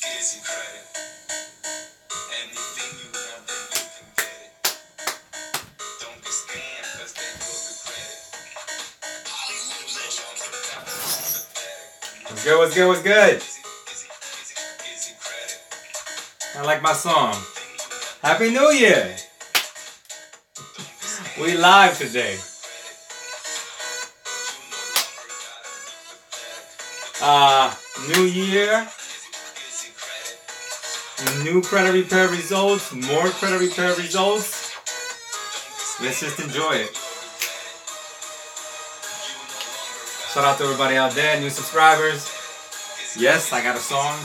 GizzyCredit. Anything you want, then you can get it. Don't be scammed, cause then you'll regret it. What's good, what's good, what's good? I like my song. Happy New Year! We live today. New year, new credit repair results, more credit repair results. Let's just enjoy it. Shout out to everybody out there, new subscribers. Yes, I got a song.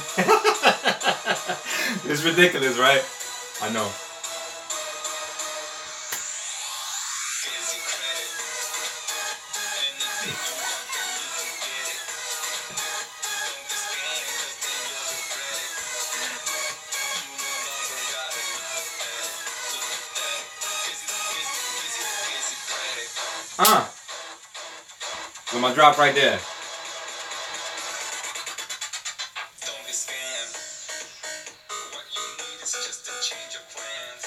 It's ridiculous, right? I know. I'm gonna drop right there. Don't be scammed. What you need is just a change of plans.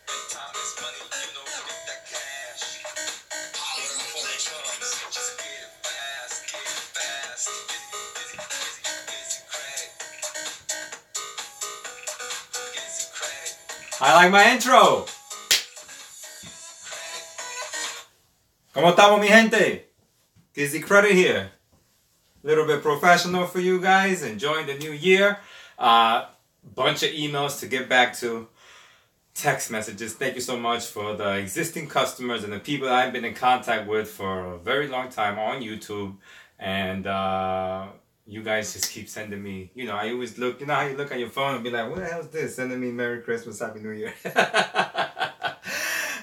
And time is money, you know, get that cash. Before it comes, just get it fast, get it fast. GizzyCredit. I like my intro. ¿Cómo estamos, mi gente? GizzyCredit here. A little bit professional for you guys. Enjoying the new year. Bunch of emails to get back to. Text messages. Thank you so much for the existing customers and the people that I've been in contact with for a very long time on YouTube. And you guys just keep sending me, you know, I always look, you know how you look on your phone and be like, what the hell is this? Sending me Merry Christmas, Happy New Year.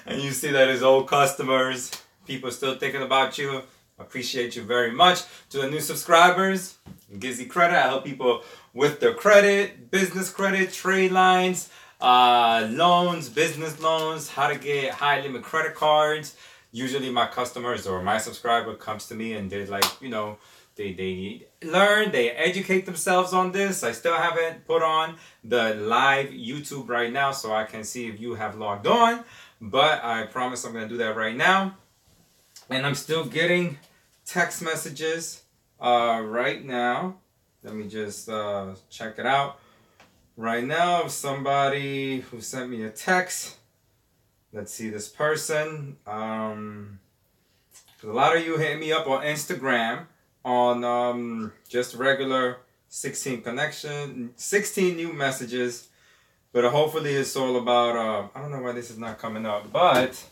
And you see that as old customers. People still thinking about you. Appreciate you very much. To the new subscribers, GizzyCredit. I help people with their credit, business credit, trade lines, loans, business loans, how to get high limit credit cards. Usually my customers or my subscriber comes to me and they're like, you know, they learn, they educate themselves on this. I still haven't put on the live YouTube right now so I can see if you have logged on. But I promise I'm going to do that right now. And I'm still getting text messages right now. Let me just check it out. Right now, somebody who sent me a text. Let's see this person. A lot of you hit me up on Instagram on just regular 16 connection, 16 new messages. But hopefully it's all about, I don't know why this is not coming up, but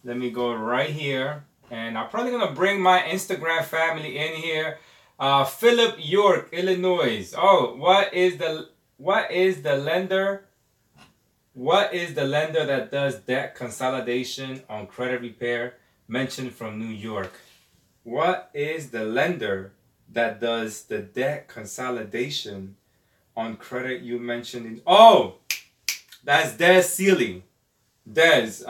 let me go right here. And I'm probably going to bring my Instagram family in here. Philip York, Illinois. Oh, what is the lender? What is the lender that does debt consolidation on credit repair mentioned from New York? What is the lender that does the debt consolidation on credit you mentioned in... Oh, that's Des Sealy. Des,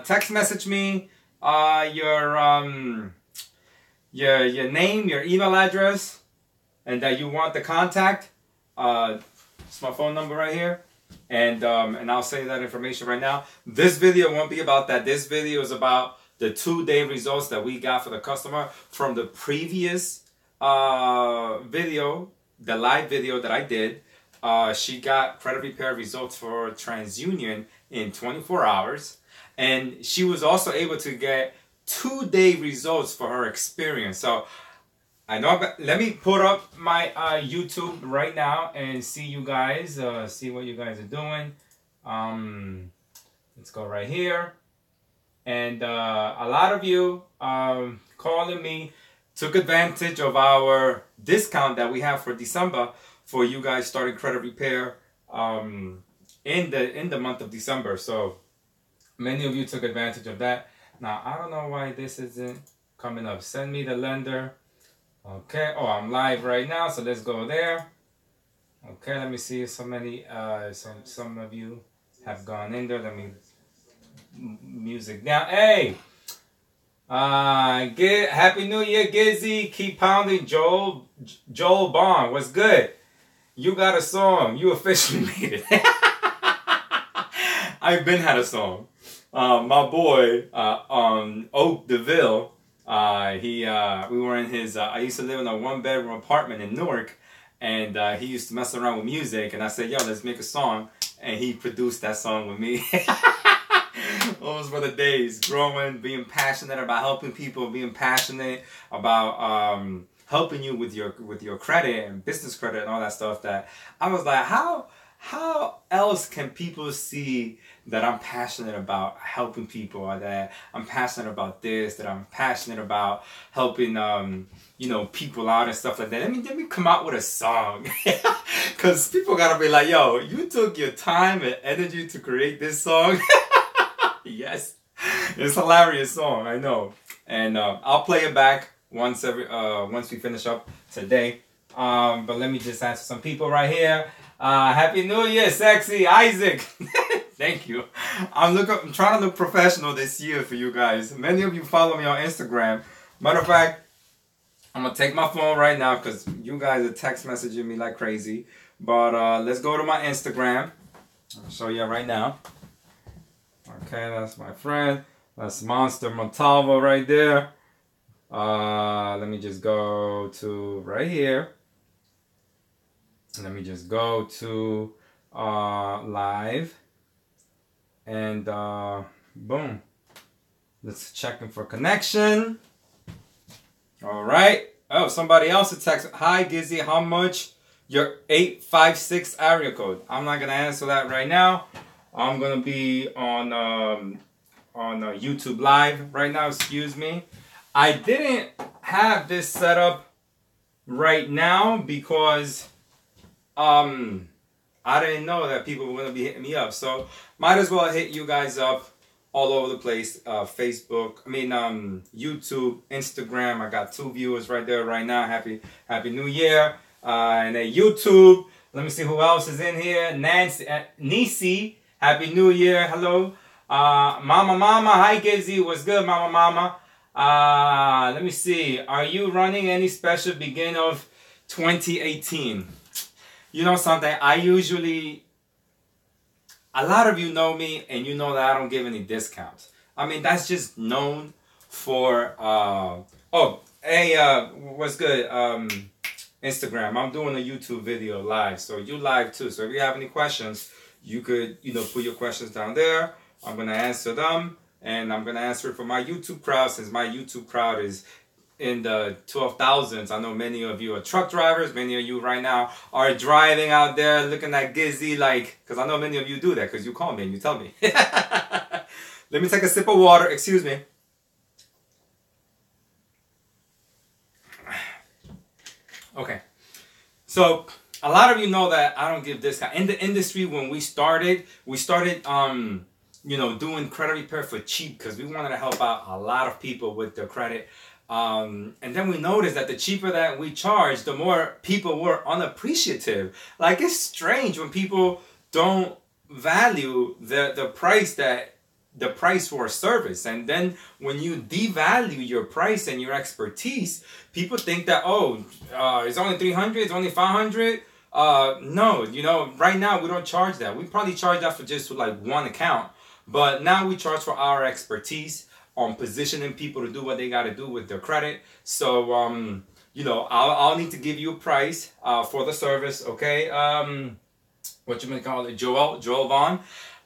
text message me your name, your email address, and that you want the contact. It's my phone number right here, and I'll send you that information right now. This video won't be about that. This video is about the 2-day results that we got for the customer from the previous video, the live video that I did. She got credit repair results for TransUnion in 24 hours. And she was also able to get 2-day results for her EXPERIAN. So I know, let me put up my YouTube right now and see you guys, see what you guys are doing. Let's go right here. And a lot of you calling me took advantage of our discount that we have for December for you guys starting credit repair in the month of December. So many of you took advantage of that. Now I don't know why this isn't coming up. Send me the lender. Okay. Oh, I'm live right now, so let's go there. Okay, let me see if so many some of you have gone in there. Let me music down. Hey, Get Happy New Year, Gizzy. Keep pounding, Joel Bond. What's good? You got a song. You officially made it. I've been had a song. My boy, Oak DeVille. We were in his. I used to live in a 1-bedroom apartment in Newark, and he used to mess around with music. And I said, "Yo, let's make a song." And he produced that song with me. Those were the days, growing, being passionate about helping people, being passionate about helping you with your credit and business credit and all that stuff. That I was like, how else can people see that I'm passionate about helping people, or that I'm passionate about this, that I'm passionate about helping people out and stuff like that? Let me come out with a song. Because people gotta be like, yo, you took your time and energy to create this song. Yes, it's a hilarious song, I know. And I'll play it back once we finish up today. But let me just answer some people right here. Happy New Year, sexy Isaac. Thank you. I'm trying to look professional this year for you guys. Many of you follow me on Instagram. Matter of fact, I'm gonna take my phone right now because you guys are text messaging me like crazy. But let's go to my Instagram. I'll show you right now. Okay, that's my friend. That's Monster Montalvo right there. Let me just go to right here. Let me just go to live. And boom. Let's check in for connection. All right. Oh, somebody else is texting. Hi, Gizzy. How much? Your 856 area code. I'm not going to answer that right now. I'm going to be on YouTube Live right now. Excuse me. I didn't have this set up right now because I didn't know that people were going to be hitting me up. So might as well hit you guys up all over the place. Facebook, YouTube, Instagram. I got 2 viewers right there right now. Happy New Year. And then YouTube. Let me see who else is in here. Nisi. Happy New Year. Hello. Mama. Hi, Gizzy. What's good, Mama? Let me see. Are you running any special beginning of 2018? You know something? A lot of you know me, and you know that I don't give any discounts. That's just known for, what's good? Instagram. I'm doing a YouTube video live, so you live too. So if you have any questions, you could, put your questions down there. I'm going to answer them, and I'm going to answer it for my YouTube crowd, since my YouTube crowd is in the 12,000s. I know many of you are truck drivers. Many of you right now are driving out there looking at Gizzy, because I know many of you do that because you call me and you tell me. Let me take a sip of water. Excuse me. Okay. So a lot of you know that I don't give discount. In the industry, when we started doing credit repair for cheap because we wanted to help out a lot of people with their credit. And then we noticed that the cheaper that we charged, the more people were unappreciative. Like, it's strange when people don't value the price for a service. And then when you devalue your price and your expertise, people think that, it's only 300, it's only 500. No, right now we don't charge that. We probably charge that for just like one account. But now we charge for our expertise on positioning people to do what they got to do with their credit. So, I'll need to give you a price for the service, okay? What you may call it, Joel Vaughn.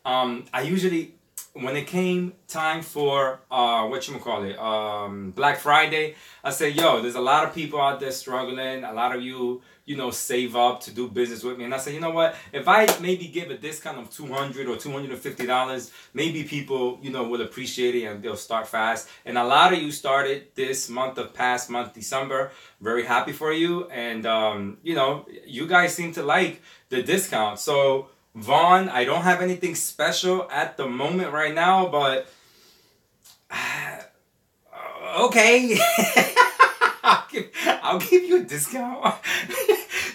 I usually, when it came time for, Black Friday, I say, there's a lot of people out there struggling. A lot of you, save up to do business with me. And I say, you know what? If I maybe give a discount of $200 or $250, maybe people, will appreciate it and they'll start fast. And a lot of you started this past month, December. Very happy for you. And, you guys seem to like the discount. So, Vaughn, I don't have anything special at the moment right now, but okay. I'll give you a discount.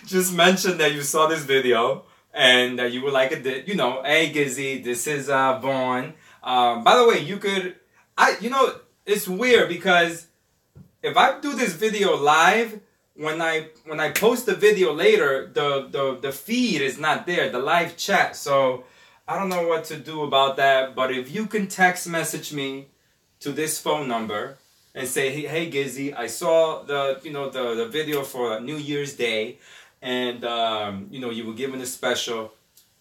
Just mention that you saw this video and that you would like it. Hey Gizzy, this is Vaughn. By the way, it's weird because if I do this video live, when I post the video later, the feed is not there, the live chat. So I don't know what to do about that. But if you can text message me to this phone number and say, hey Gizzy, I saw the video for New Year's Day, and you were given a special.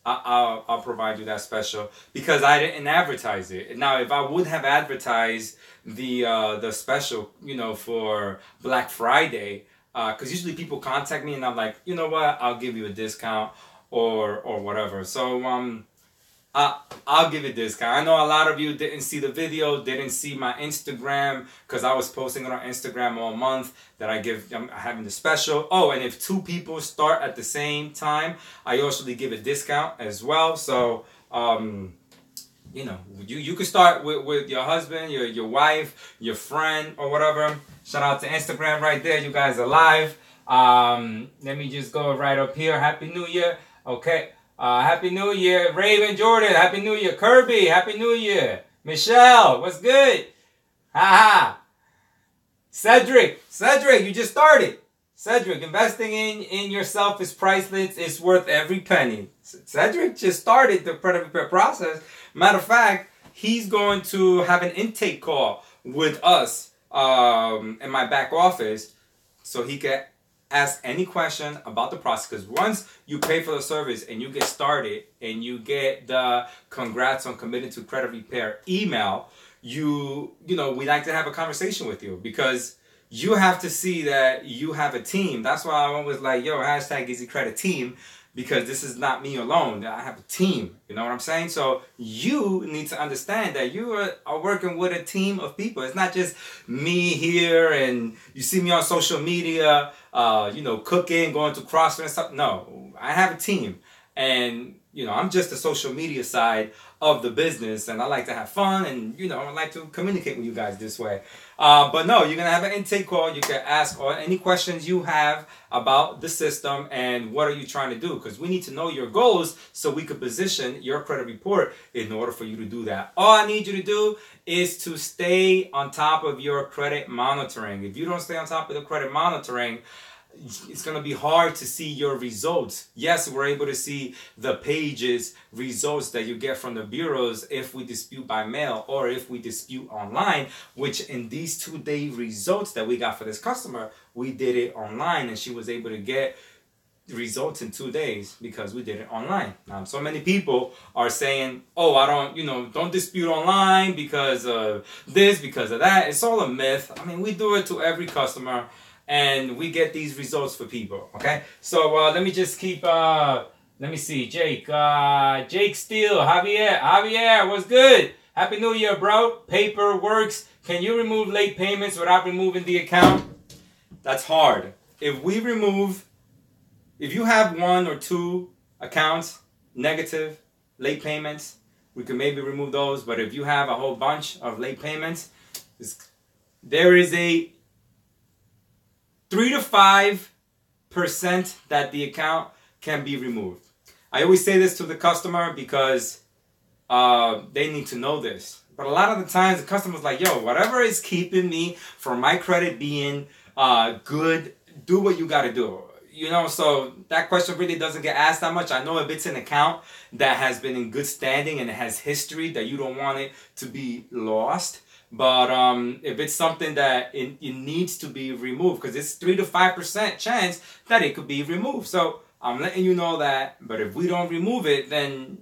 I'll provide you that special because I didn't advertise it. Now, if I would have advertised the special, for Black Friday, because usually people contact me and I'm like, you know what, I'll give you a discount or whatever. So I'll give you a discount. I know a lot of you didn't see the video, didn't see my Instagram, because I was posting it on Instagram all month that I'm having the special. Oh, and if 2 people start at the same time, I usually give a discount as well. So, you can start with your husband, your wife, your friend, or whatever. Shout out to Instagram right there. You guys are live. Let me just go right up here. Happy New Year. Okay. Happy New Year. Raven Jordan, Happy New Year. Kirby, Happy New Year. Michelle, what's good? Haha. Cedric, you just started. Cedric, investing in yourself is priceless. It's worth every penny. Cedric just started the credit repair process. Matter of fact, he's going to have an intake call with us in my back office so he can ask any question about the process, because once you pay for the service and you get started and you get the congrats on committing to credit repair email, we like to have a conversation with you, because you have to see that you have a team. That's why I'm always like, yo, hashtag GizzyCredit team, because this is not me alone. I have a team. You know what I'm saying? So you need to understand that you are working with a team of people. It's not just me here and you see me on social media, cooking, going to CrossFit and stuff. No, I have a team. And, I'm just the social media side of the business, and I like to have fun, and, I like to communicate with you guys this way. But no, you're going to have an intake call. You can ask any questions you have about the system and what are you trying to do, because we need to know your goals so we could position your credit report in order for you to do that. All I need you to do is to stay on top of your credit monitoring. If you don't stay on top of the credit monitoring, it's going to be hard to see your results. Yes, we're able to see the pages results that you get from the bureaus if we dispute by mail or if we dispute online, which in these 2-day results that we got for this customer, we did it online and she was able to get results in 2 days because we did it online. Now, so many people are saying, oh, I don't dispute online because of this, because of that. It's all a myth. I mean, we do it to every customer, and we get these results for people, okay? So let me just keep, let me see, Jake Steele, Javier, what's good? Happy New Year, bro. Paper works. Can you remove late payments without removing the account? That's hard. If you have 1 or 2 accounts, negative, late payments, we can maybe remove those. But if you have a whole bunch of late payments, there is a 3 to 5% that the account can be removed. I always say this to the customer because they need to know this. But a lot of the times the customer's like, yo, whatever is keeping me from my credit being good, do what you got to do. So that question really doesn't get asked that much. I know if it's an account that has been in good standing and it has history, that you don't want it to be lost. But if it's something that it needs to be removed, because it's 3 to 5% chance that it could be removed. So I'm letting you know that. But if we don't remove it, then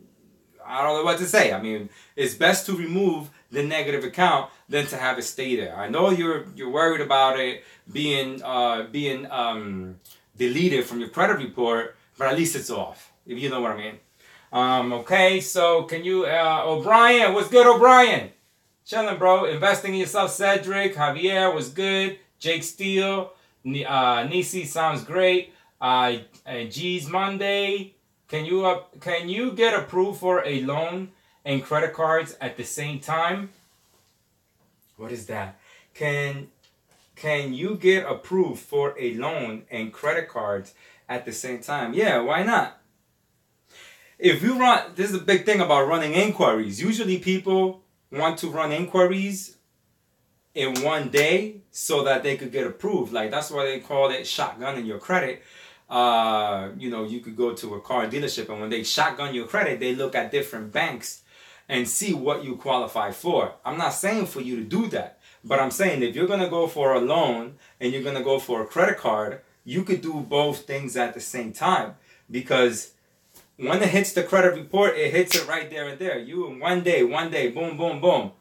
I don't know what to say. I mean, it's best to remove the negative account than to have it stay there. I know you're worried about it being deleted from your credit report, but at least it's off, if you know what I mean. Okay, so can you, O'Brien, what's good, O'Brien? Chilling, bro. Investing in yourself, Cedric. Javier was good. Jake Steele. Nisi sounds great. G's Monday. Can you get approved for a loan and credit cards at the same time? What is that? Can you get approved for a loan and credit cards at the same time? Yeah, why not? If you run, this is a big thing about running inquiries. Usually people want to run inquiries in one day so that they could get approved. Like, that's why they call it shotgunning your credit. You know, you could go to a car dealership, and when they shotgun your credit, they look at different banks and see what you qualify for. I'm not saying for you to do that, but I'm saying if you're going to go for a loan and you're going to go for a credit card, you could do both things at the same time, because when it hits the credit report, it hits it right there and there. You in one day, boom, boom, boom.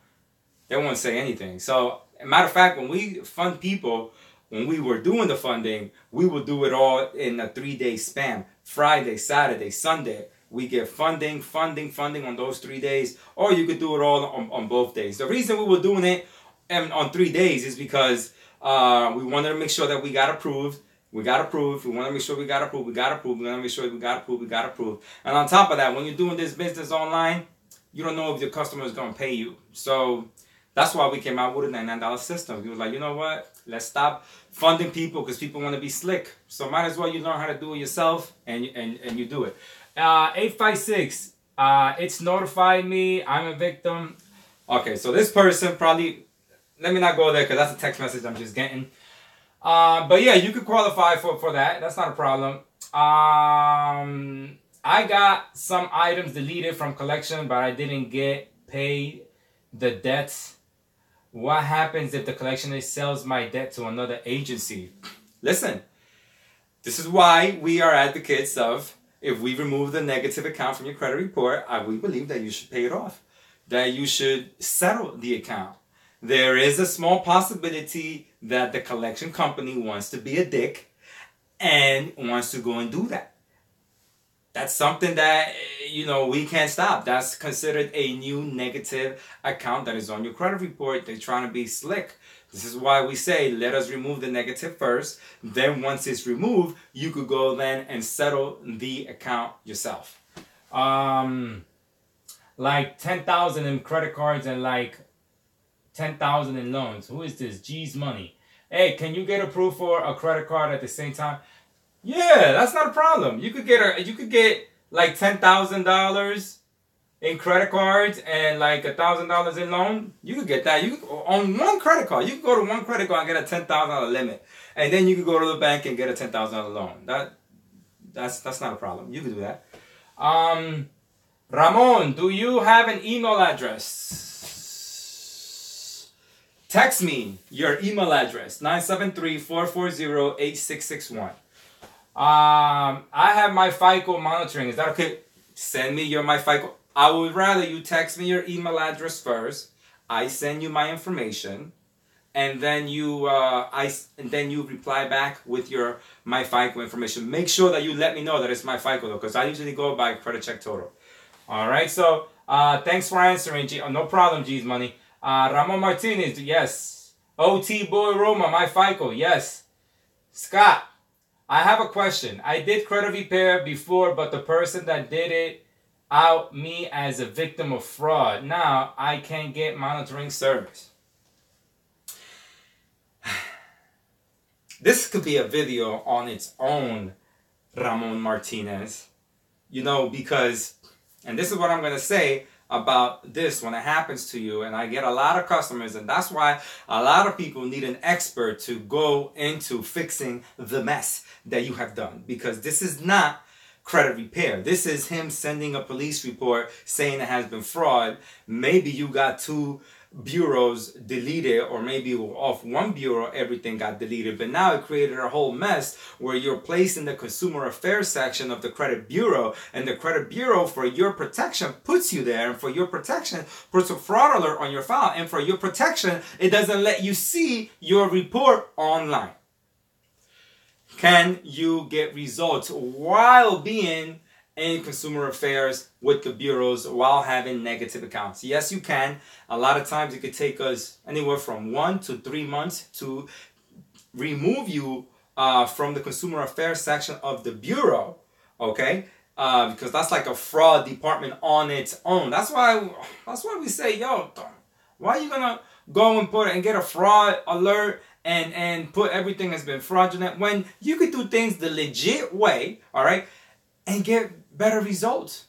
They won't say anything. So, matter of fact, when we fund people, when we were doing the funding, we would do it all in a 3-day span. Friday, Saturday, Sunday. We get funding on those 3 days. Or you could do it all on both days. The reason we were doing it on 3 days is because we wanted to make sure that we got approved. We got approved. We want to make sure we got approved. We got approved. We want to make sure we got approved. We got approved. And on top of that, when you're doing this business online, you don't know if your customer is going to pay you. So that's why we came out with a $99 system. We were like, you know what? Let's stop funding people because people want to be slick. So might as well you learn how to do it yourself, and you do it. 856, it's notified me. I'm a victim. Okay, so this person probably, let me not go there because that's a text message I'm just getting. But yeah, you could qualify for that. That's not a problem. I got some items deleted from collection, but I didn't get paid the debts. What happens if the collectionist sells my debt to another agency? Listen, this is why we are advocates of, if we remove the negative account from your credit report, we believe that you should pay it off, that you should settle the account. There is a small possibility that the collection company wants to be a dick and wants to go and do that. That's something that, you know, we can't stop. That's considered a new negative account that is on your credit report. They're trying to be slick. This is why we say, let us remove the negative first. Then once it's removed, you could go then and settle the account yourself. Like 10,000 in credit cards and like 10,000 in loans. Who is this? G's Money. Hey, can you get approved for a credit card at the same time? Yeah, that's not a problem. You could get like $10,000 in credit cards and like $1,000 in loan. You could get that. You could, on one credit card. You could go to one credit card and get a $10,000 limit, and then you could go to the bank and get a $10,000 loan. That's not a problem. You could do that. Ramon, do you have an email address? Text me your email address, 973-440-8661. I have my FICO monitoring. Is that okay? Send me your my FICO. I would rather you text me your email address first. I send you my information, and then you reply back with your my FICO information. Make sure that you let me know that it's my FICO though, because I usually go by credit check total. All right. So thanks for answering, G. No problem, G's Money. Ramon Martinez, yes. OT Boy Roma, my FICO, yes. Scott, I have a question. I did credit repair before, but the person that did it out me as a victim of fraud. Now I can't get monitoring service. This could be a video on its own, Ramon Martinez. You know, because, and this is what I'm going to say about this when it happens to you, and I get a lot of customers, and that's why a lot of people need an expert to go into fixing the mess that you have done, because this is not credit repair. This is him sending a police report saying it has been fraud. Maybe you got 2 bureaus deleted, or maybe off one bureau everything got deleted, but now it created a whole mess where you're placed in the consumer affairs section of the credit bureau, and the credit bureau, for your protection, puts you there, and for your protection puts a fraud alert on your file, and for your protection it doesn't let you see your report online. Can you get results while being in consumer affairs with the bureaus while having negative accounts? Yes, you can. A lot of times it could take us anywhere from 1 to 3 months to remove you from the consumer affairs section of the bureau, okay? Because that's like a fraud department on its own. That's why we say, yo, why are you gonna go and put and get a fraud alert and put everything has been fraudulent when you could do things the legit way, all right, and get better results?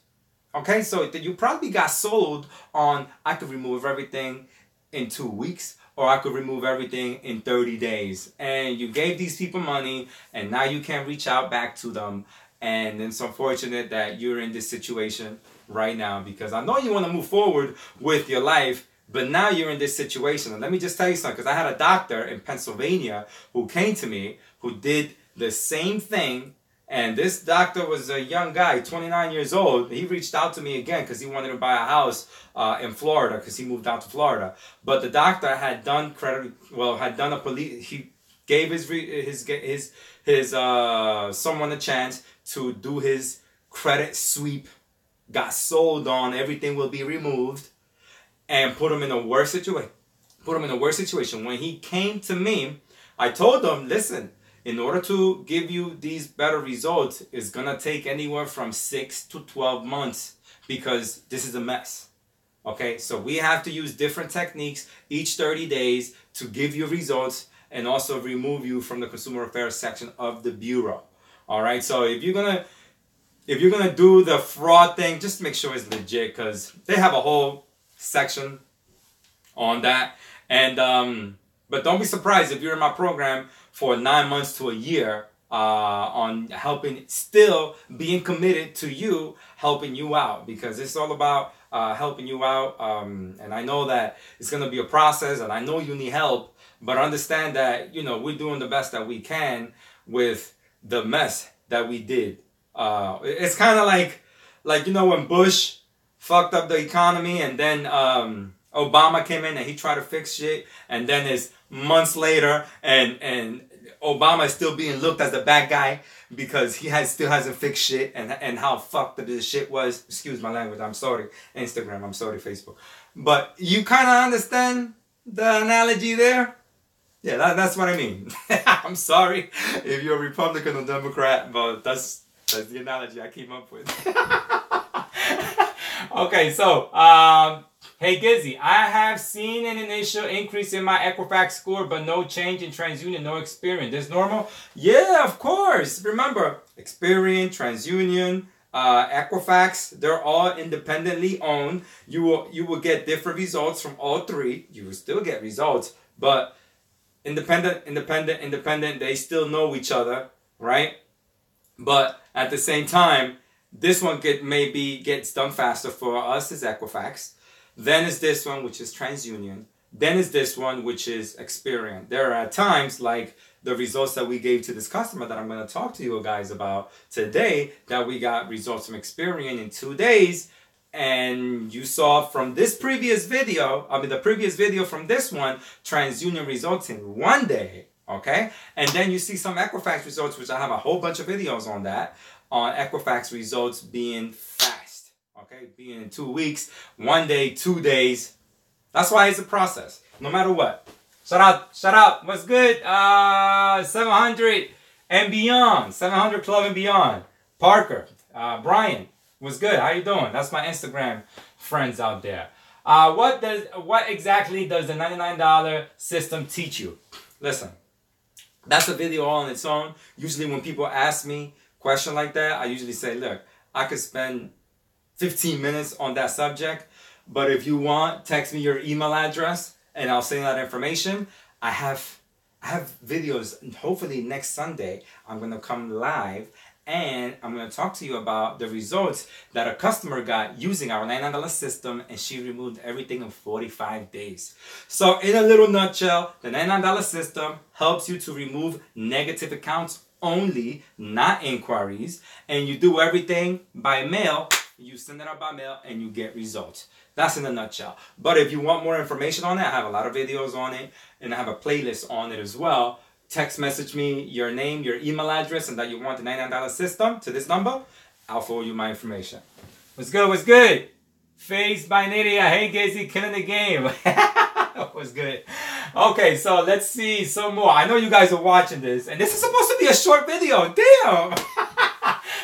Okay, so you probably got sold on, I could remove everything in 2 weeks, or I could remove everything in 30 days. And you gave these people money, and now you can't reach out back to them. And it's unfortunate that you're in this situation right now, because I know you want to move forward with your life, but now you're in this situation. And let me just tell you something, because I had a doctor in Pennsylvania who came to me, who did the same thing. And this doctor was a young guy, 29 years old. He reached out to me again because he wanted to buy a house in Florida, because he moved out to Florida. But the doctor had done he gave his someone a chance to do his credit sweep, got sold on, everything will be removed, and put him in a worse situation. When he came to me, I told him, listen, in order to give you these better results, it's going to take anywhere from 6 to 12 months, because this is a mess. Okay, so we have to use different techniques each 30 days to give you results, and also remove you from the consumer affairs section of the bureau. All right, so if you're gonna do the fraud thing, just make sure it's legit, because they have a whole section on that. And but don't be surprised if you're in my program for 9 months to a year on helping, still being committed to you, helping you out, because it's all about helping you out. And I know that it's going to be a process, and I know you need help, but understand that, you know, we're doing the best that we can with the mess that we did. It's kind of like, you know, when Bush fucked up the economy, and then Obama came in and he tried to fix shit, and then it's months later, and Obama is still being looked as the bad guy because he still hasn't fixed shit, and how fucked up this shit was. Excuse my language. I'm sorry, Instagram. I'm sorry, Facebook. But you kind of understand the analogy there? Yeah, that's what I mean. I'm sorry if you're a Republican or Democrat, but that's the analogy I came up with. Okay, so hey Gizzy, I have seen an initial increase in my Equifax score, but no change in TransUnion, no Experian. This normal? Yeah, of course. Remember, Experian, TransUnion, Equifax, they're all independently owned. You will get different results from all three. You will still get results, but independent, they still know each other, right? But at the same time, this one gets done faster for us is Equifax. Then is this one, which is TransUnion. Then is this one, which is Experian. There are times like the results that we gave to this customer that I'm going to talk to you guys about today, that we got results from Experian in 2 days. And you saw from this previous video, the previous video from this one, TransUnion results in 1 day. Okay? And then you see some Equifax results, which I have a whole bunch of videos on that, on Equifax results being fast. Okay? Being in 2 weeks, 1 day, 2 days. That's why it's a process, no matter what. Shout out. What's good? 700 and beyond. 700 Club and beyond. Parker. Brian. What's good? How you doing? That's my Instagram friends out there. What exactly does the $99 system teach you? Listen, that's a video all on its own. Usually when people ask me a question like that, I usually say, look, I could spend 15 minutes on that subject, but if you want, text me your email address and I'll send you that information. I have videos. Hopefully next Sunday, I'm going to come live and I'm going to talk to you about the results that a customer got using our $99 system, and she removed everything in 45 days. So in a little nutshell, the $99 system helps you to remove negative accounts only, not inquiries, and you do everything by mail. You send it out by mail and you get results. That's in a nutshell. But if you want more information on it, I have a lot of videos on it, and I have a playlist on it as well. Text message me your name, your email address, and that you want the $99 system to this number. I'll forward you my information. What's good? What's good? Face by Nidia. Hey, Gizzy, killing the game. What's good? Okay, so let's see some more. I know you guys are watching this, and this is supposed to be a short video. Damn!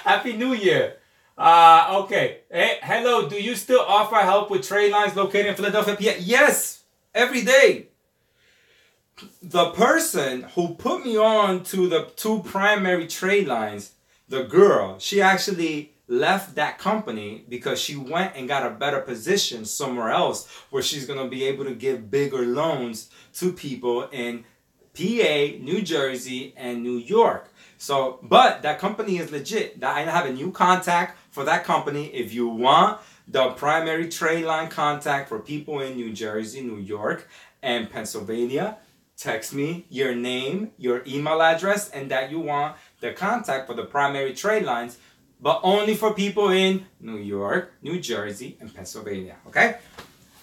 Happy New Year. Okay. Hey, hello, do you still offer help with trade lines located in Philadelphia, PA? Yes, every day. The person who put me on to the 2 primary trade lines, the girl, she actually left that company because she went and got a better position somewhere else where she's going to be able to give bigger loans to people in PA, New Jersey, and New York. So, but that company is legit. I have a new contact for that company. If you want the primary trade line contact for people in New Jersey, New York, and Pennsylvania, text me your name, your email address, and that you want the contact for the primary trade lines, but only for people in New York, New Jersey, and Pennsylvania. Okay?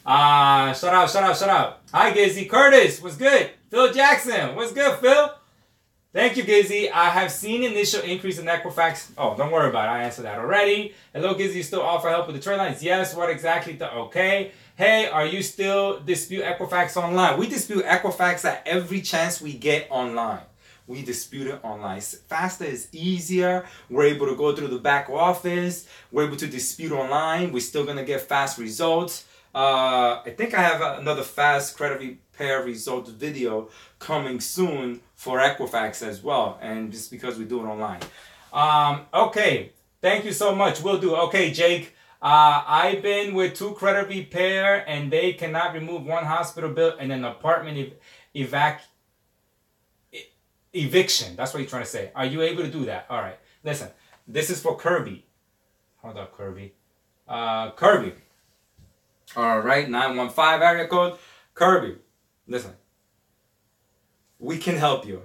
Shout out. Hi, Gizzy. Curtis, what's good? Phil Jackson, what's good, Phil? Thank you, Gizzy. I have seen initial increase in Equifax. Oh, don't worry about it. I answered that already. Hello, Gizzy. You still offer help with the trade lines? Yes. What exactly? Okay. Hey, are you still dispute Equifax online? We dispute Equifax at every chance we get online. We dispute it online. Faster is easier. We're able to go through the back office. We're able to dispute online. We're still going to get fast results. I think I have another fast credit repair results video coming soon for Equifax as well. And just because we do it online. Okay. Thank you so much. Will do. Okay, Jake. I've been with 2 credit repair and they cannot remove 1 hospital bill and an apartment eviction. That's what you're trying to say. Are you able to do that? All right. Listen, this is for Kirby. Hold up, Kirby. Kirby. All right, 915 area code. Kirby, listen. We can help you.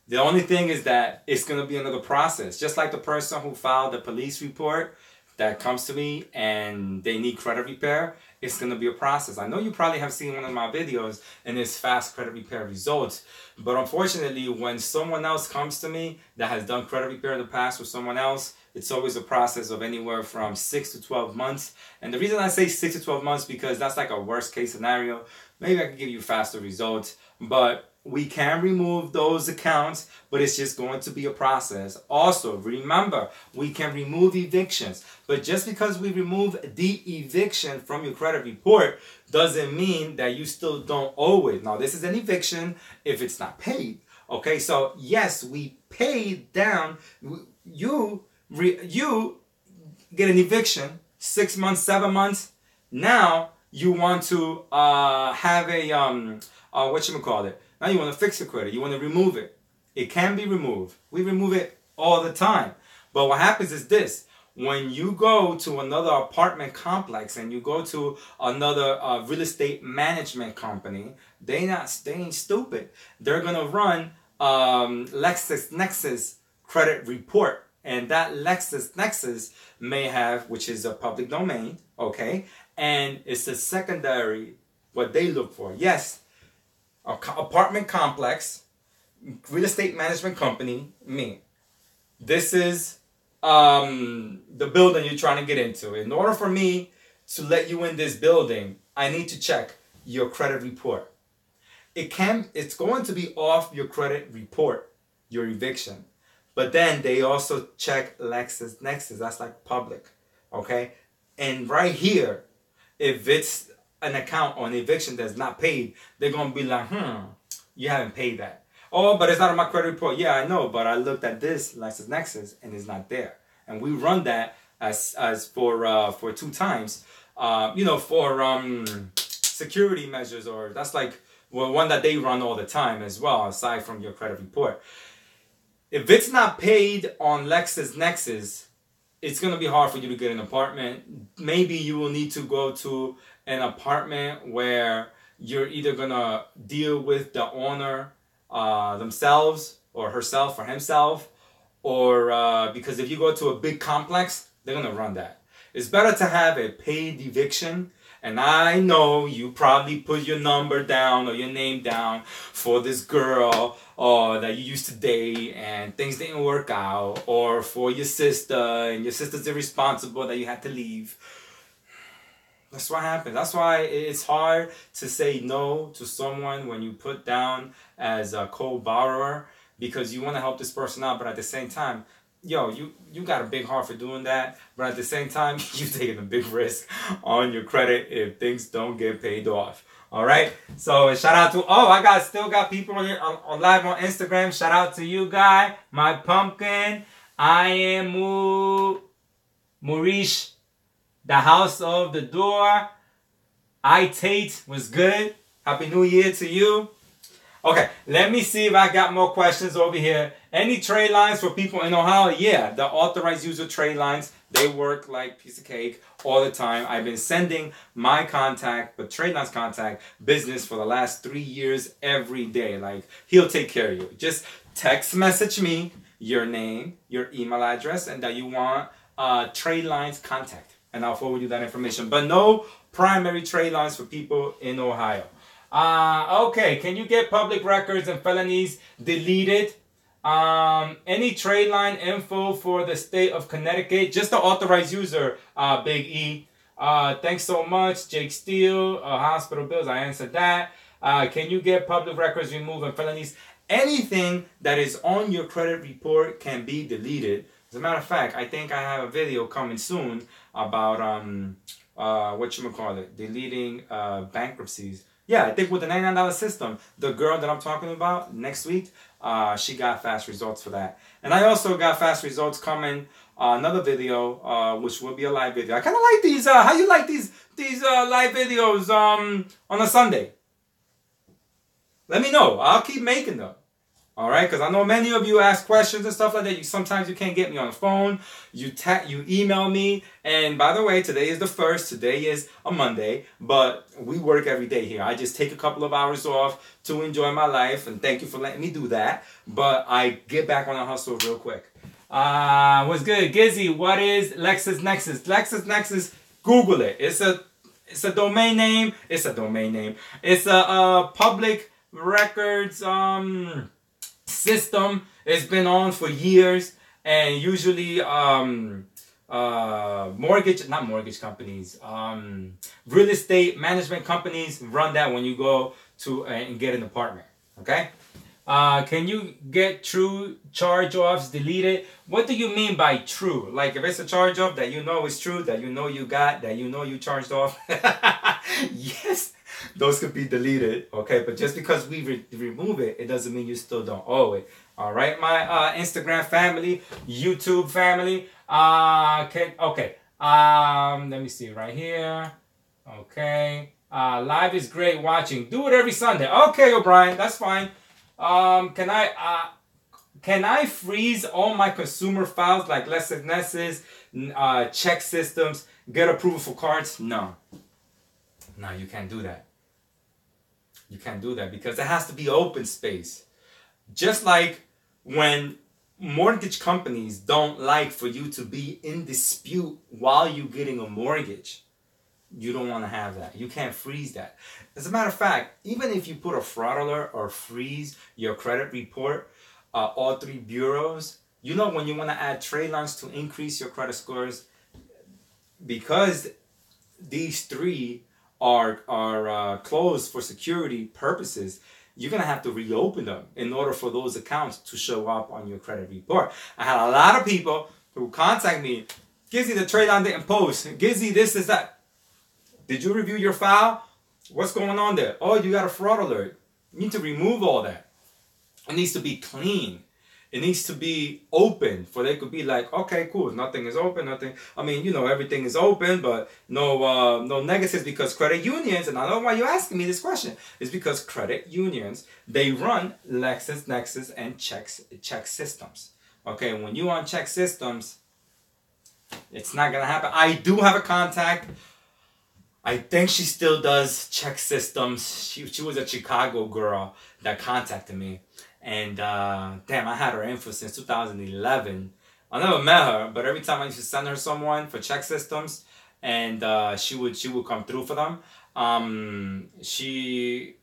The only thing is that it's going to be another process. Just like the person who filed the police report that comes to me and they need credit repair, it's going to be a process. I know you probably have seen one of my videos and it's fast credit repair results. But unfortunately, when someone else comes to me that has done credit repair in the past with someone else, it's always a process of anywhere from 6 to 12 months. And the reason I say 6 to 12 months because that's like a worst case scenario. Maybe I can give you faster results, but we can remove those accounts, but it's just going to be a process. Also, remember, we can remove evictions, but just because we remove the eviction from your credit report doesn't mean that you still don't owe it. Now, this is an eviction if it's not paid. Okay, so yes, we paid down. You get an eviction, 6 months, 7 months. Now you want to have a whatchamacallit. Now you want to fix your credit. You want to remove it. It can be removed. We remove it all the time. But what happens is this. When you go to another apartment complex and you go to another real estate management company, they ain't stupid. They're going to run LexisNexis credit report. And that LexisNexis may have, which is a public domain, okay? And it's a secondary, what they look for. Yes, apartment complex, real estate management company, me. This is the building you're trying to get into. In order for me to let you in this building, I need to check your credit report. It's going to be off your credit report, your eviction. But then they also check LexisNexis. That's like public, okay? And right here, if it's an account on eviction that's not paid, they're going to be like, you haven't paid that. Oh, but it's not on my credit report. Yeah, I know, but I looked at this LexisNexis and it's not there. And we run that as for 2 times, for security measures, or that's like one that they run all the time as well, aside from your credit report. If it's not paid on LexisNexis, it's going to be hard for you to get an apartment. Maybe you will need to go to an apartment where you're either going to deal with the owner themselves or herself or himself, or because if you go to a big complex, they're going to run that. It's better to have a paid eviction. And I know you probably put your number down or your name down for this girl that you used to date and things didn't work out, or for your sister and your sister's irresponsible that you had to leave. That's what happens. That's why it's hard to say no to someone when you put down as a co-borrower, because you want to help this person out, but at the same time, yo, you got a big heart for doing that, but at the same time, you're taking a big risk on your credit if things don't get paid off. All right? So shout out to, I still got people on here on live on Instagram. Shout out to you, guy. My pumpkin. I am Maurice, the House of the Door. I Tate was good. Happy New Year to you. Okay, let me see if I got more questions over here. Any trade lines for people in Ohio? Yeah, the authorized user trade lines, they work like piece of cake all the time. I've been sending my contact, but trade lines contact business for the last 3 years every day. Like, he'll take care of you. Just text message me your name, your email address, and that you want trade lines contact. And I'll forward you that information. But no primary trade lines for people in Ohio. Okay, can you get public records and felonies deleted? Any trade line info for the state of Connecticut? Just the authorized user, Big E. Thanks so much, Jake Steele. Hospital bills, I answered that. Can you get public records removed and felonies? Anything that is on your credit report can be deleted. As a matter of fact, I think I have a video coming soon about deleting bankruptcies. Yeah, I think with the $99 system, the girl that I'm talking about next week, she got fast results for that. And I also got fast results coming, another video, which will be a live video. I kind of like these, how you like these live videos on a Sunday? Let me know. I'll keep making them. All right, because I know many of you ask questions and stuff like that. Sometimes you can't get me on the phone. You email me. And by the way, today is the 1st. Today is a Monday. But we work every day here. I just take a couple of hours off to enjoy my life. And thank you for letting me do that. But I get back on the hustle real quick. What's good? Gizzy, what is LexisNexis? LexisNexis, Google it. It's a domain name. It's a domain name. It's a public records system. It's been on for years, and usually real estate management companies run that when you go to and get an apartment. Okay, can you get true charge-offs deleted? What do you mean by true? Like, if it's a charge-off that you know is true, that you know you got, that you know you charged off, yes, those could be deleted, okay? But just because we remove it, it doesn't mean you still don't owe it. All right, my Instagram family, YouTube family. Okay. Let me see right here. Okay. Live is great watching. Do it every Sunday. Okay, O'Brien, that's fine. Can I freeze all my consumer files like LexisNexis, check systems, get approval for cards? No. No, you can't do that. You can't do that because it has to be open space. Just like when mortgage companies don't like for you to be in dispute while you're getting a mortgage. You don't want to have that. You can't freeze that. As a matter of fact, even if you put a fraud alert or freeze your credit report, all 3 bureaus, you know, when you want to add trade lines to increase your credit scores, because these 3 are closed for security purposes, you're going to have to reopen them in order for those accounts to show up on your credit report. I had a lot of people who contact me, Gizzy, the trade line didn't post. Gizzy, this is that. Did you review your file? What's going on there? Oh, you got a fraud alert. You need to remove all that. It needs to be clean. It needs to be open for they could be like, okay, cool. Nothing is open. Nothing. I mean, you know, everything is open, but no negatives, because credit unions, and I don't know why you're asking me this question, is because credit unions, they run LexisNexis and check systems. Okay, when you on check systems, it's not gonna happen. I do have a contact. I think she still does check systems. She was a Chicago girl that contacted me. And damn, I had her info since 2011. I never met her, but every time I used to send her someone for check systems, and she would come through for them. She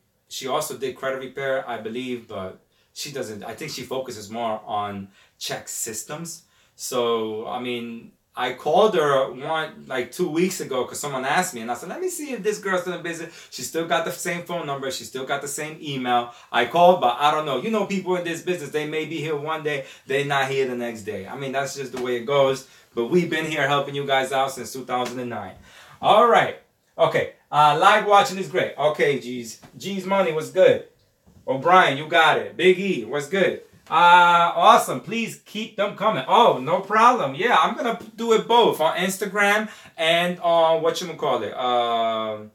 also did credit repair, I believe, but she doesn't. I think she focuses more on check systems. So I mean, I called her like 2 weeks ago because someone asked me, and I said, let me see if this girl's still in business. She still got the same phone number. She still got the same email. I called, but I don't know. You know, people in this business, they may be here one day, they're not here the next day. I mean, that's just the way it goes. But we've been here helping you guys out since 2009. All right. Okay. Live watching is great. Okay, G's. G's Money was good. O'Brien, you got it. Big E, what's good? Awesome. Please keep them coming. Oh, no problem. Yeah, I'm gonna do it both on Instagram and on whatchamacallit, on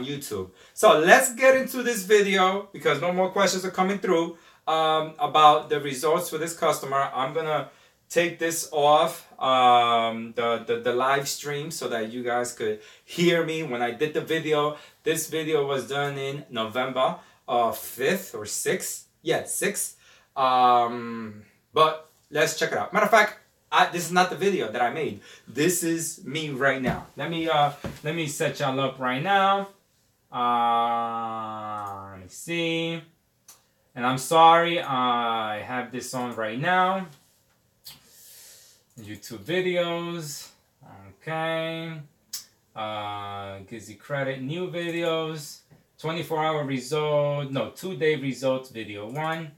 YouTube. So let's get into this video because no more questions are coming through about the results for this customer. I'm gonna take this off the live stream so that you guys could hear me when I did the video. This video was done in November 5th or 6th. Yeah, 6th. But let's check it out. Matter of fact, this is not the video that I made. This is me right now. Let me set y'all up right now. Let me see. And I'm sorry, I have this on right now. YouTube videos. Okay. GizzyCredit new videos. 24-hour result. No, 2-day results video 1.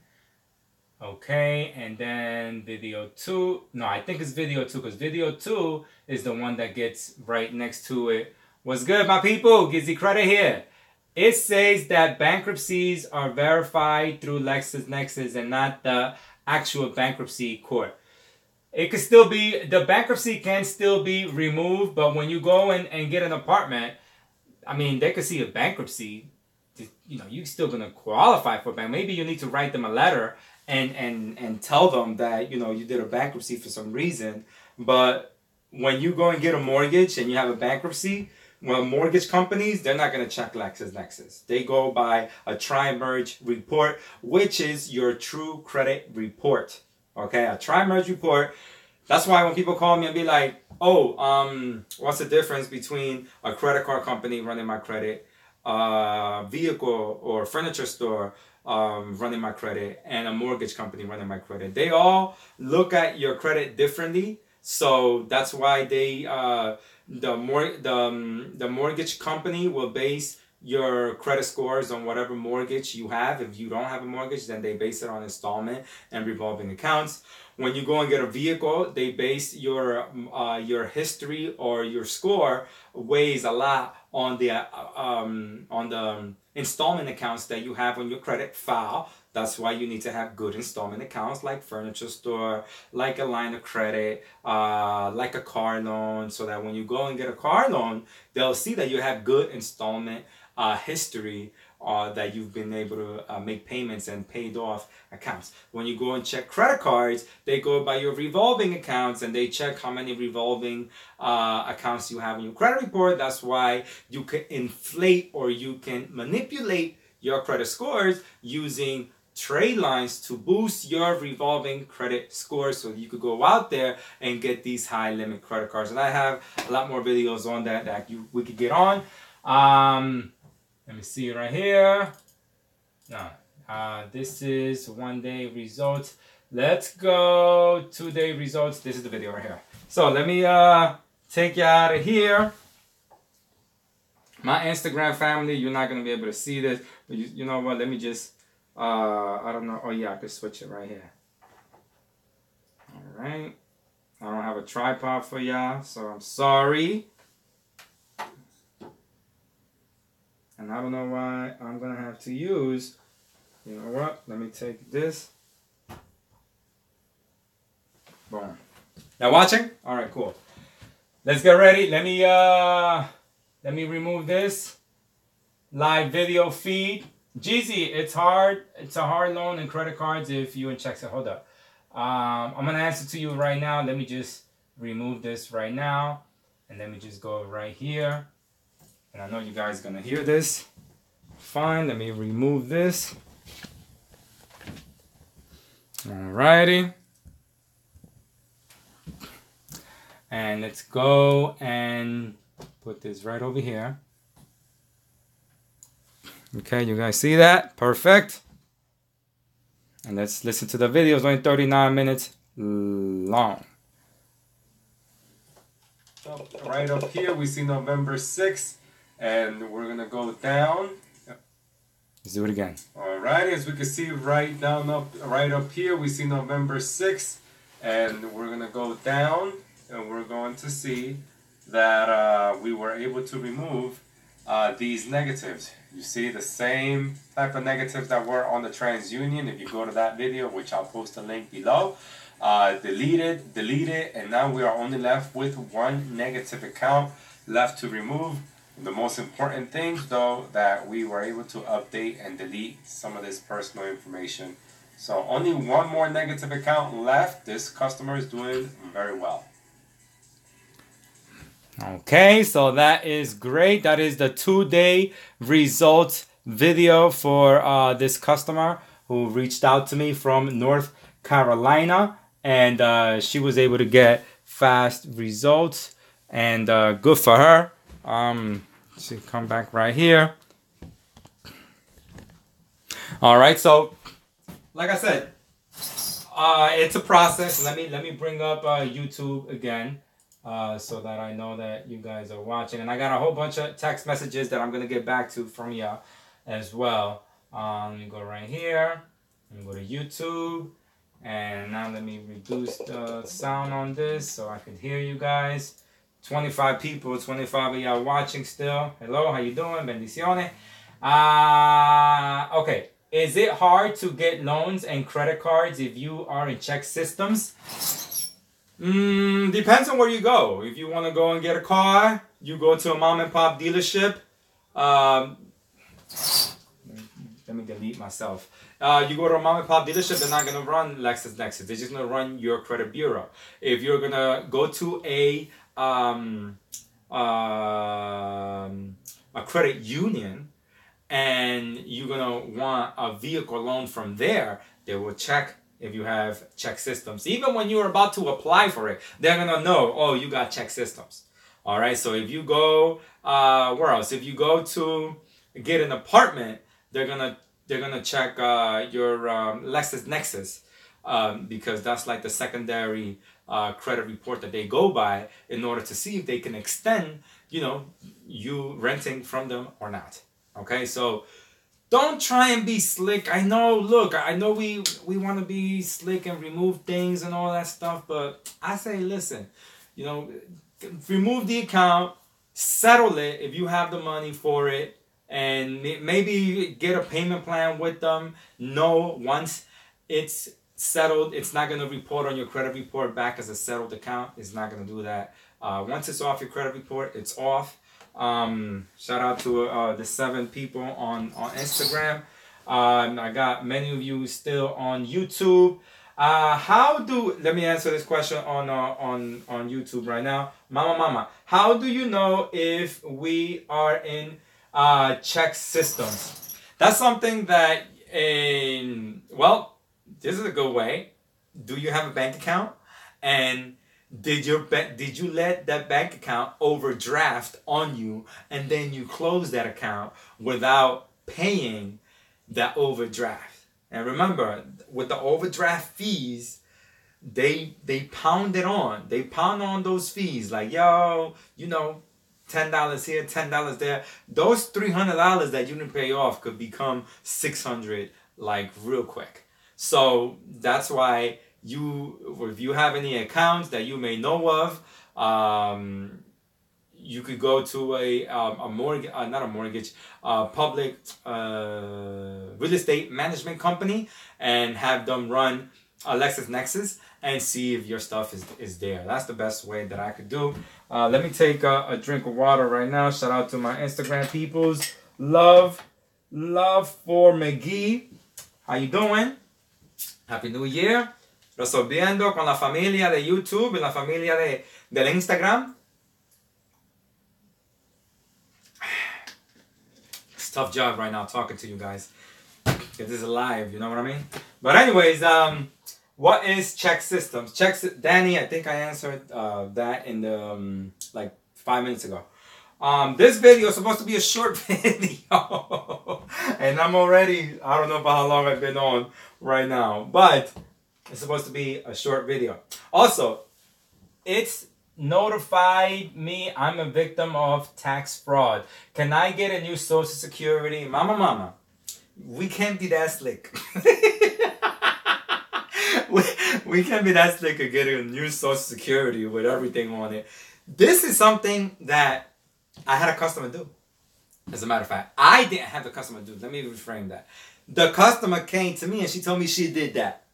Okay, and then video 2. No, I think it's video 2 because video 2 is the one that gets right next to it. What's good, my people? GizzyCredit here. It says that bankruptcies are verified through LexisNexis and not the actual bankruptcy court. It could still be, the bankruptcy can still be removed, but when you go and get an apartment, I mean, they could see a bankruptcy. You know, you're still going to qualify for bank. Maybe you need to write them a letter and tell them that, you know, you did a bankruptcy for some reason. But when you go and get a mortgage and you have a bankruptcy, well, mortgage companies, they're not going to check LexisNexis. They go by a tri-merge report, which is your true credit report. Okay, a tri-merge report. That's why when people call me and be like, oh, what's the difference between a credit card company running my credit, vehicle or furniture store running my credit, and a mortgage company running my credit? They all look at your credit differently. So that's why they the mortgage company will base your credit scores on whatever mortgage you have. If you don't have a mortgage, then they base it on installment and revolving accounts. When you go and get a vehicle, they base your history or your score weighs a lot on the installment accounts that you have on your credit file. That's why you need to have good installment accounts like furniture store, like a line of credit, like a car loan, so that when you go and get a car loan, they'll see that you have good installment history, that you've been able to make payments and paid off accounts. When you go and check credit cards, they go by your revolving accounts and they check how many revolving accounts you have in your credit report. That's why you can inflate or you can manipulate your credit scores using trade lines to boost your revolving credit score so you could go out there and get these high limit credit cards. And I have a lot more videos on that we could get on. Let me see right here. This is 1-day results. Let's go 2-day results. This is the video right here. So let me take you out of here. My Instagram family, you're not going to be able to see this. But you know what? Let me just, I don't know. Oh, yeah, I could switch it right here. All right. I don't have a tripod for y'all, so I'm sorry. And I don't know why I'm going to have to use, you know what? Let me take this. Boom. Now watching? All right, cool. Let's get ready. Let me remove this live video feed. Gizzy, it's hard. It's a hard loan and credit cards if you in checks. Hold up. I'm going to answer to you right now. Let me just remove this right now. And let me just go right here. And I know you guys are going to hear this. Fine, let me remove this. Alrighty. And let's go and put this right over here. Okay, you guys see that? Perfect. And let's listen to the video. It's only 39 minutes long. Right up here, we see November 6th. And we're gonna go down. Let's do it again. Alrighty, as we can see right up here, we see November 6th. And we're gonna go down and we're going to see that we were able to remove these negatives. You see the same type of negatives that were on the TransUnion. If you go to that video, which I'll post a link below, delete it, and now we are only left with one negative account left to remove. The most important things, though, that we were able to update and delete some of this personal information. So only one more negative account left. This customer is doing very well. Okay, so that is great. That is the 2-day results video for this customer who reached out to me from North Carolina, and she was able to get fast results, and good for her. She come back right here. All right, so like I said, it's a process. Let me bring up YouTube again. So that I know that you guys are watching. And I got a whole bunch of text messages that I'm going to get back to from you as well. Let me go right here. Let me go to YouTube. And now let me reduce the sound on this so I can hear you guys. 25 people, 25 of y'all watching still. Hello, how you doing? Bendiciones. Okay. Is it hard to get loans and credit cards if you are in check systems? Depends on where you go. If you want to go and get a car, you go to a mom and pop dealership. Let me delete myself. You go to a mom and pop dealership, they're not going to run LexisNexis. They're just going to run your credit bureau. If you're going to go to a credit union and you're going to want a vehicle loan from there, they will check if you have check systems. Even when you're about to apply for it, they're going to know, oh, you got check systems. All right, so if you go, where else? If you go to get an apartment, they're gonna check your LexisNexis because that's like the secondary credit report that they go by in order to see if they can extend, you renting from them or not. Okay, so don't try and be slick. I know, look, I know we want to be slick and remove things and all that stuff, but I say, listen, remove the account, settle it if you have the money for it, and maybe get a payment plan with them. No, once it's settled, it's not going to report on your credit report back as a settled account. It's not going to do that. Once it's off your credit report, it's off. Shout out to the 7 people on Instagram. I got many of you still on YouTube. Let me answer this question on YouTube right now. Mama, how do you know if we are in check systems? That's something that, well, this is a good way. Do you have a bank account? And did you let that bank account overdraft on you, and then you close that account without paying that overdraft? And remember, with the overdraft fees, they pound it on. They pound on those fees like, yo, $10 here, $10 there. Those $300 that you didn't pay off could become $600 like real quick. So that's why if you have any accounts that you may know of, you could go to a mortgage, not a mortgage, public real estate management company and have them run a LexisNexis and see if your stuff is there. That's the best way that I could do. Let me take a drink of water right now. Shout out to my Instagram peoples. Love for McGee. How you doing? Happy New Year. Resolviendo con la familia de YouTube y la familia del Instagram. It's a tough job right now talking to you guys, because this is live, you know what I mean? But anyways, what is check systems? Danny, I think I answered that in the like 5 minutes ago. This video is supposed to be a short video, and I'm already, I don't know about how long I've been on right now, but it's supposed to be a short video. Also, it's notified me I'm a victim of tax fraud. Can I get a new Social Security? Mama, we can't be that slick. we can't be that slick of getting a new Social Security with everything on it. This is something that I had a customer do. As a matter of fact, I didn't have the customer do it. Let me reframe that. The customer came to me and she told me she did that.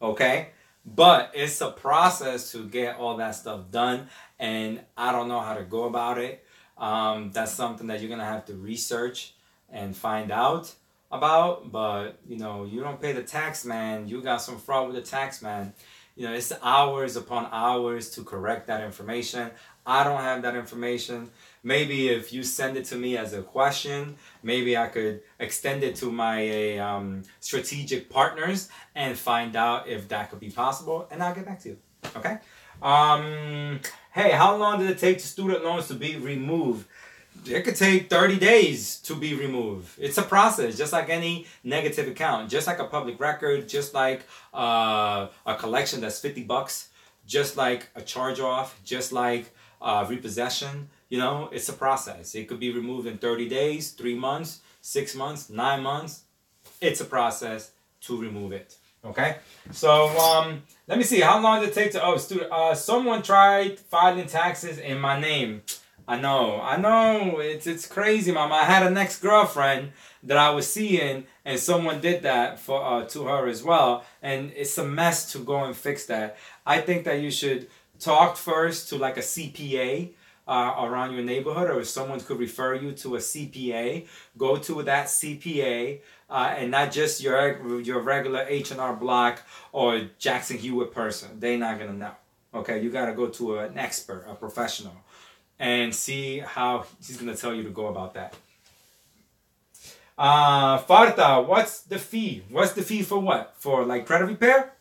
Okay? But it's a process to get all that stuff done, and I don't know how to go about it. That's something that you're going to have to research and find out about. But, you know, you don't pay the tax man. You got some fraud with the tax man. You know, it's hours upon hours to correct that information. I don't have that information. Maybe if you send it to me as a question, maybe I could extend it to my strategic partners and find out if that could be possible, and I'll get back to you. Okay? Hey, how long did it take student loans to be removed? It could take 30 days to be removed. It's a process, just like any negative account, just like a public record, just like a collection that's $50, just like a charge-off, just like repossession. You know, it's a process. It could be removed in 30 days, 3 months, 6 months, 9 months. It's a process to remove it. Okay? So, let me see. How long did it take to... someone tried filing taxes in my name. I know. It's crazy, mama. I had an ex-girlfriend that I was seeing, and someone did that for to her as well. And it's a mess to go and fix that. I think that you should talk first to like a CPA around your neighborhood, or if someone could refer you to a CPA, go to that CPA, and not just your regular H&R Block or Jackson Hewitt person. They're not gonna know. Okay, you gotta go to an expert, a professional, and see how he's gonna tell you to go about that. Farta, what's the fee? What's the fee for what? For like credit repair?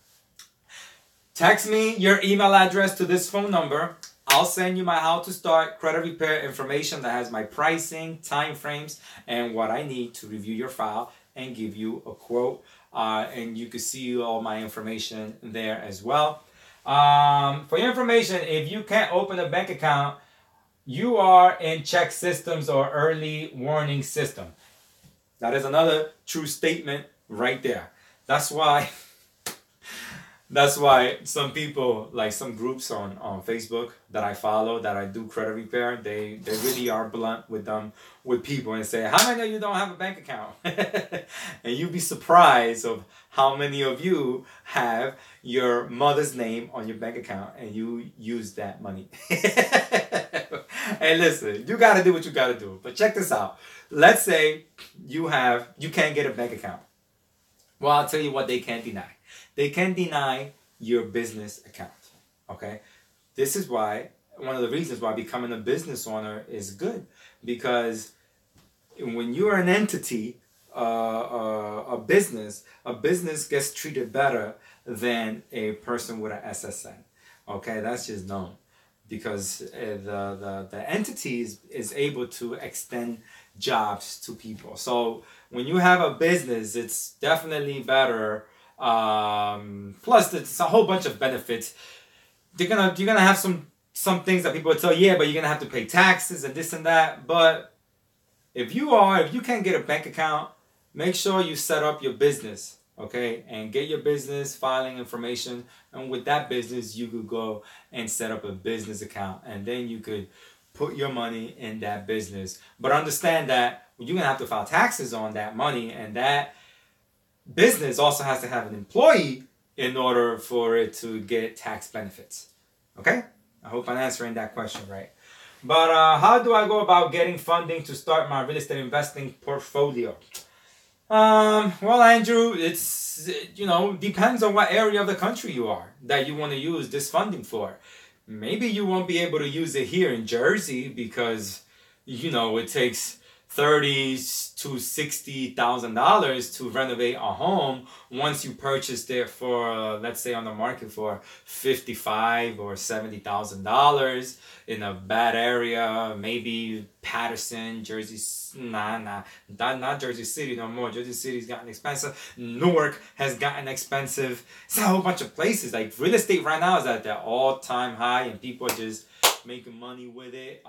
Text me your email address to this phone number. I'll send you my how to start credit repair information that has my pricing, time frames, and what I need to review your file and give you a quote. And you can see all my information there as well. For your information, if you can't open a bank account, you are in check systems or early warning system. That is another true statement right there. That's why some people, like some groups on Facebook that I follow, that I do credit repair, they really are blunt with people and say, how many of you don't have a bank account? And you'd be surprised of how many of you have your mother's name on your bank account and you use that money. Hey, listen, you got to do what you got to do. But check this out. Let's say you can't get a bank account. Well, I'll tell you what they can't deny. They can deny your business account. Okay? This is why, one of the reasons why becoming a business owner is good. Because when you're an entity, a business gets treated better than a person with an SSN. Okay? That's just known. Because the entity is able to extend jobs to people. So when you have a business, it's definitely better. Plus, it's a whole bunch of benefits. You're gonna have some things that people will tell you, yeah, but you're gonna have to pay taxes and this and that. But if you can't get a bank account, make sure you set up your business, okay, and get your business filing information. And with that business, you could go and set up a business account, and then you could put your money in that business. But understand that you're gonna have to file taxes on that money, and that business also has to have an employee in order for it to get tax benefits. Okay? I hope I'm answering that question right. But how do I go about getting funding to start my real estate investing portfolio? Well, Andrew, it's, depends on what area of the country you are that you want to use this funding for. Maybe you won't be able to use it here in Jersey because, it takes $30,000 to $60,000 to renovate a home once you purchased it for, let's say, on the market for $55,000 or $70,000 in a bad area, maybe Patterson, Jersey. Not Jersey City no more. Jersey City's gotten expensive. Newark has gotten expensive. It's a whole bunch of places. Like real estate right now is at their all-time high, and people are just making money with it.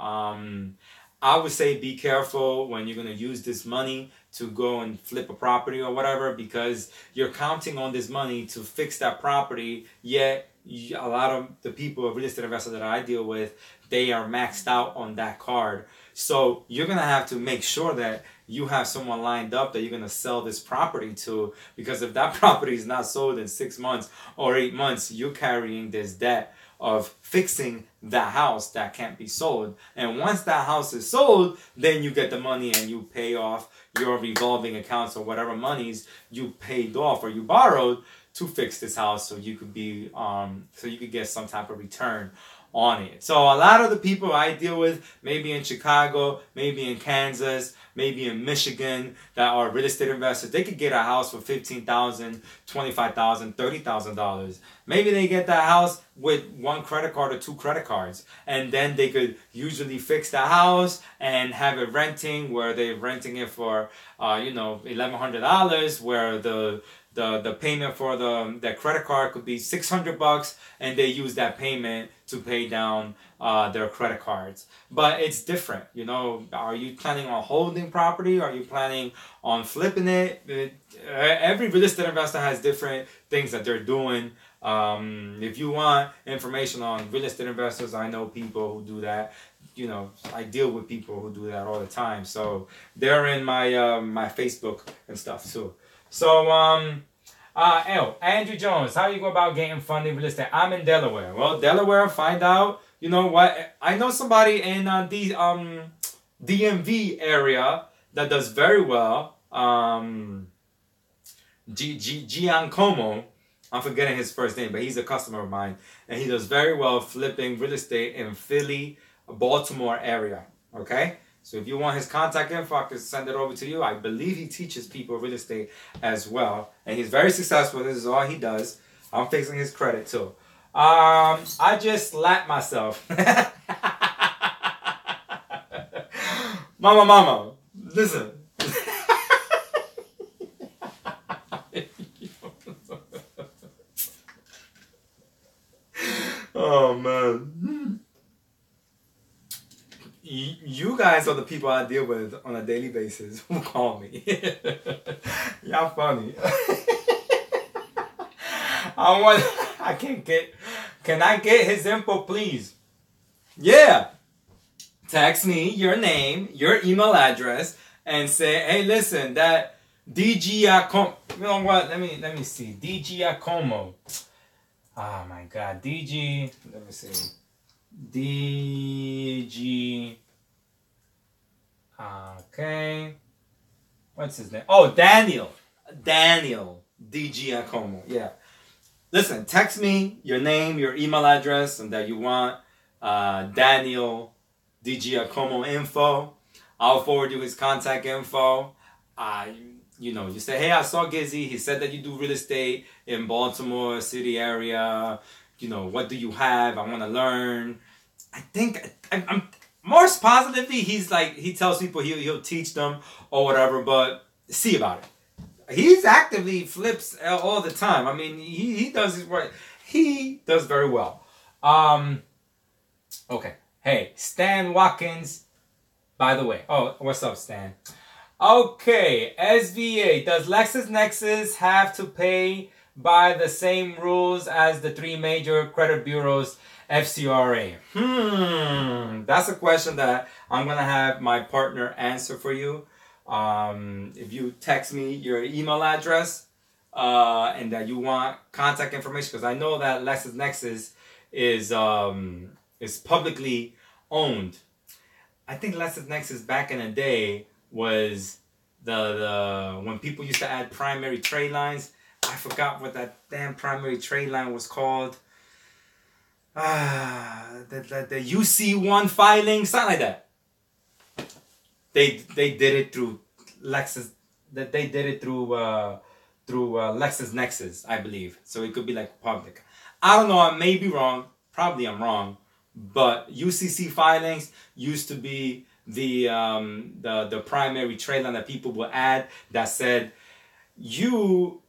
I would say be careful when you're going to use this money to go and flip a property or whatever, because you're counting on this money to fix that property, yet a lot of the people, real estate investors that I deal with, they are maxed out on that card. So you're going to have to make sure that you have someone lined up that you're going to sell this property to, because if that property is not sold in 6 months or 8 months, you're carrying this debt of fixing that house that can't be sold. And once that house is sold, then you get the money and you pay off your revolving accounts or whatever monies you paid off or you borrowed to fix this house, so you could be so you could get some type of return on it. So a lot of the people I deal with, maybe in Chicago, maybe in Kansas, maybe in Michigan, that are real estate investors, they could get a house for $15,000, $25,000, $30,000. Maybe they get that house with 1 credit card or 2 credit cards, and then they could usually fix the house and have it renting, where they're renting it for $1,100, where the payment for the credit card could be $600, and they use that payment to pay down their credit cards. But it's different, Are you planning on holding property? Are you planning on flipping it? Every real estate investor has different things that they're doing. If you want information on real estate investors, I know people who do that. I deal with people who do that all the time. So they're in my my Facebook and stuff too. So Andrew Jones, how you go about getting funding real estate? I'm in Delaware. Well, Delaware, find out. You know what? I know somebody in the DMV area that does very well. Giancomo, I'm forgetting his first name, but he's a customer of mine, and he does very well flipping real estate in Philly, Baltimore area. Okay. So if you want his contact info, I can send it over to you. I believe he teaches people real estate as well. And he's very successful. This is all he does. I'm fixing his credit too. I just slapped myself. Mama, listen. Oh, man. You guys are the people I deal with on a daily basis who call me. Y'all funny. Can I get his info, please? Yeah. Text me your name, your email address, and say, hey, listen, that DG you know what? Let me see. DG Acomo. Oh my God. DG. Let me see. DG. Okay. What's his name? Oh, Daniel. DG Acomo. Yeah. Listen, text me your name, your email address, and that you want Daniel DG Acomo info. I'll forward you his contact info. You say, hey, I saw Gizzy. He said that you do real estate in Baltimore City area. What do you have? I want to learn. I think I'm more positively, he tells people he'll teach them or whatever, but see about it. He's actively flips all the time. I mean, he does his work. He does very well. Okay. Hey, Stan Watkins, by the way. Oh, what's up, Stan? Okay, SVA. Does LexisNexis have to pay by the same rules as the 3 major credit bureaus FCRA? That's a question that I'm going to have my partner answer for you. If you text me your email address and that you want contact information, because I know that LexisNexis is publicly owned. I think LexisNexis back in the day was the when people used to add primary trade lines. I forgot what that damn primary trade line was called. The UC1 filing, something like that. They did it through Lexis. That they did it through LexisNexis, I believe. So it could be like public. I don't know. I may be wrong. Probably I'm wrong. But UCC filings used to be the primary trade line that people would add that said you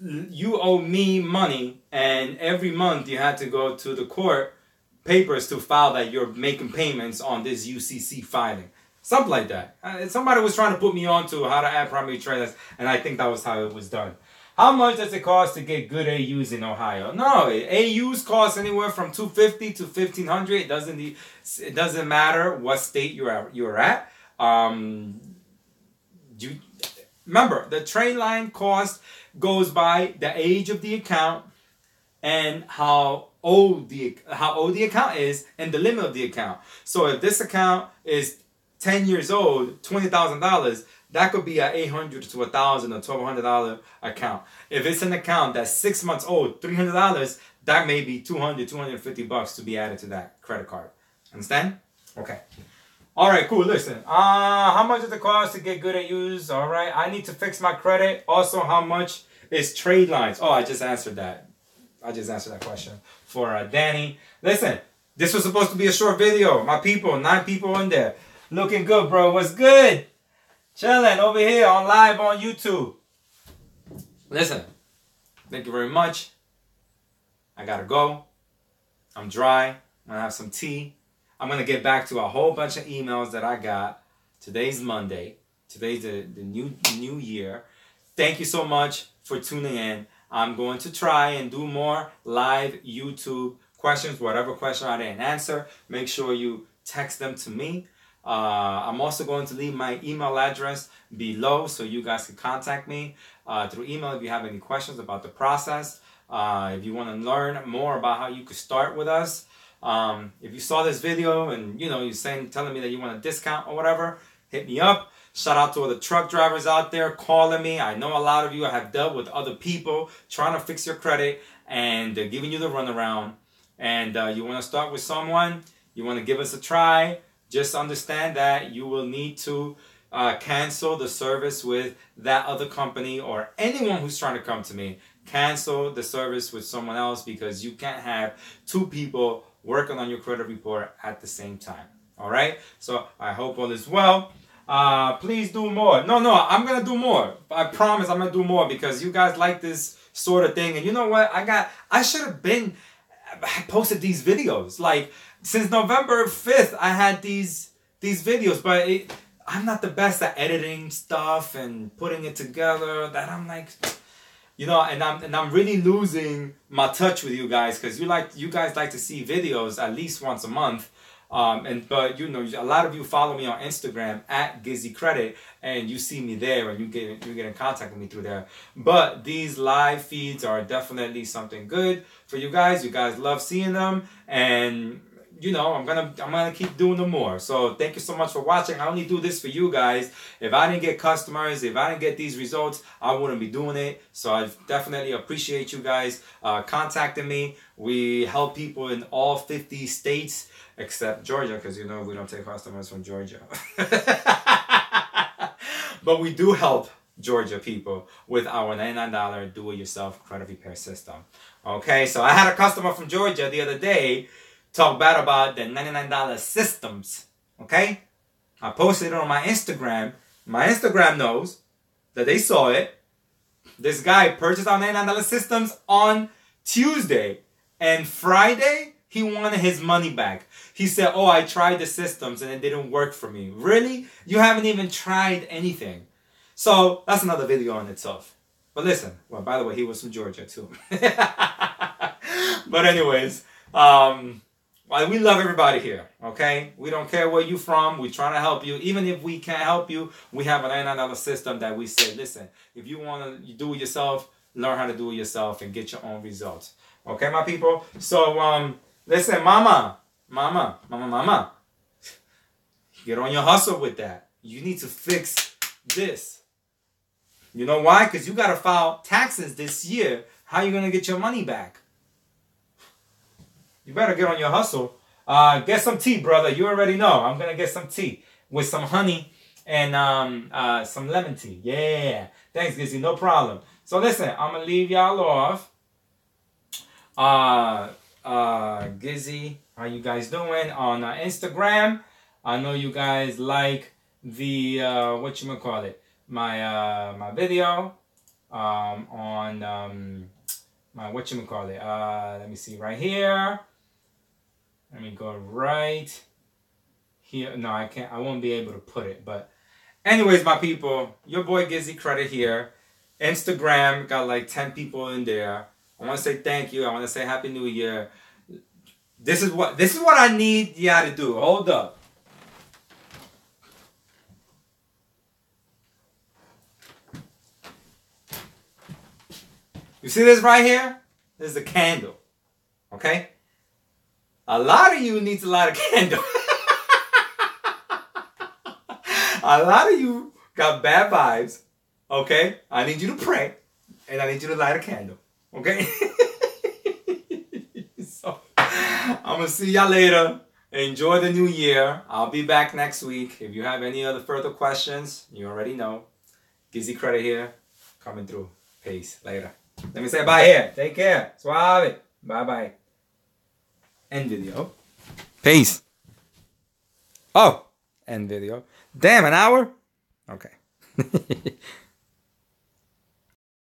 owe me money, and every month you had to go to the court papers to file that you're making payments on this UCC filing. Something like that. Somebody was trying to put me on to how to add primary trade lines, and I think that was how it was done. How much does it cost to get good AUs in Ohio? No, AUs cost anywhere from $250 to $1,500. It doesn't matter what state you're at. Remember, the trade line cost goes by the age of the account and how old the account is and the limit of the account. So if this account is 10 years old, $20,000, that could be an $800 to $1,000 or $1,200 account. If it's an account that's 6 months old, $300, that may be $200, $250 to be added to that credit card. Understand? Okay. All right, cool. Listen, how much does it cost to get good at use? All right, I need to fix my credit. Also, how much is trade lines? Oh, I just answered that. I just answered that question for Danny. Listen, this was supposed to be a short video. My people, 9 people in there. Looking good, bro. What's good? Chilling over here on live on YouTube. Listen, thank you very much. I gotta go. I'm dry. I'm gonna have some tea. I'm gonna get back to a whole bunch of emails that I got. Today's Monday. Today's the new year. Thank you so much for tuning in. I'm going to try and do more live YouTube questions. Whatever question I didn't answer, make sure you text them to me. I'm also going to leave my email address below so you guys can contact me through email if you have any questions about the process. If you want to learn more about how you could start with us. If you saw this video and you're telling me that you want a discount or whatever, hit me up. Shout out to all the truck drivers out there calling me. I know a lot of you have dealt with other people trying to fix your credit and they're giving you the runaround. And you want to start with someone, you want to give us a try. Just understand that you will need to cancel the service with that other company or anyone who's trying to come to me. Cancel the service with someone else because you can't have 2 people working on your credit report at the same time. All right? So I hope all is well. Please do more. No, I'm going to do more. I promise I'm going to do more because you guys like this sort of thing. And you know what? I should have posted these videos. Like, since November 5th, I had these videos, but I'm not the best at editing stuff and putting it together. That I'm like, and I'm really losing my touch with you guys because you guys like to see videos at least once a month. But a lot of you follow me on Instagram at GizzyCredit, and you see me there, and you get in contact with me through there. But these live feeds are definitely something good for you guys. You guys love seeing them, and I'm gonna keep doing them more. So thank you so much for watching. I only do this for you guys. If I didn't get customers, if I didn't get these results, I wouldn't be doing it. So I definitely appreciate you guys contacting me. We help people in all 50 states except Georgia, because we don't take customers from Georgia. But we do help Georgia people with our $99 do-it-yourself credit repair system. Okay, so I had a customer from Georgia the other day talk bad about the $99 systems. Okay, I posted it on my Instagram. My Instagram knows that they saw it. This guy purchased our $99 systems on Tuesday, and Friday he wanted his money back. He said, "Oh, I tried the systems and it didn't work for me." Really? You haven't even tried anything. So that's another video in itself. But listen, well, by the way, he was from Georgia too. But anyways, we love everybody here, okay? We don't care where you're from. We're trying to help you. Even if we can't help you, we have a $99 system that we say, listen, if you want to do it yourself, learn how to do it yourself and get your own results. Okay, my people? So, listen, mama. Get on your hustle with that. You need to fix this. You know why? Because you got to file taxes this year. How are you going to get your money back? You better get on your hustle. Get some tea, brother. You already know. I'm going to get some tea with some honey and some lemon tea. Yeah. Thanks, Gizzy. No problem. So listen, I'm going to leave y'all off. Gizzy, how you guys doing on Instagram? I know you guys like the my video on my let me see right here. Let me go right here. No, I can't. I won't be able to put it. But anyways, my people, your boy GizzyCredit here. Instagram got like 10 people in there. I want to say thank you. I want to say Happy New Year. This is what I need y'all to do. Hold up. You see this right here? This is a candle. Okay? A lot of you need to light a candle. A lot of you got bad vibes. Okay? I need you to pray. And I need you to light a candle. Okay? So, I'm going to see y'all later. Enjoy the new year. I'll be back next week. If you have any other further questions, you already know. GizzyCredit here. Coming through. Peace. Later. Let me say bye here. Take care. Suave. Bye-bye. End video. Peace. Oh. End video. Damn, an hour? Okay.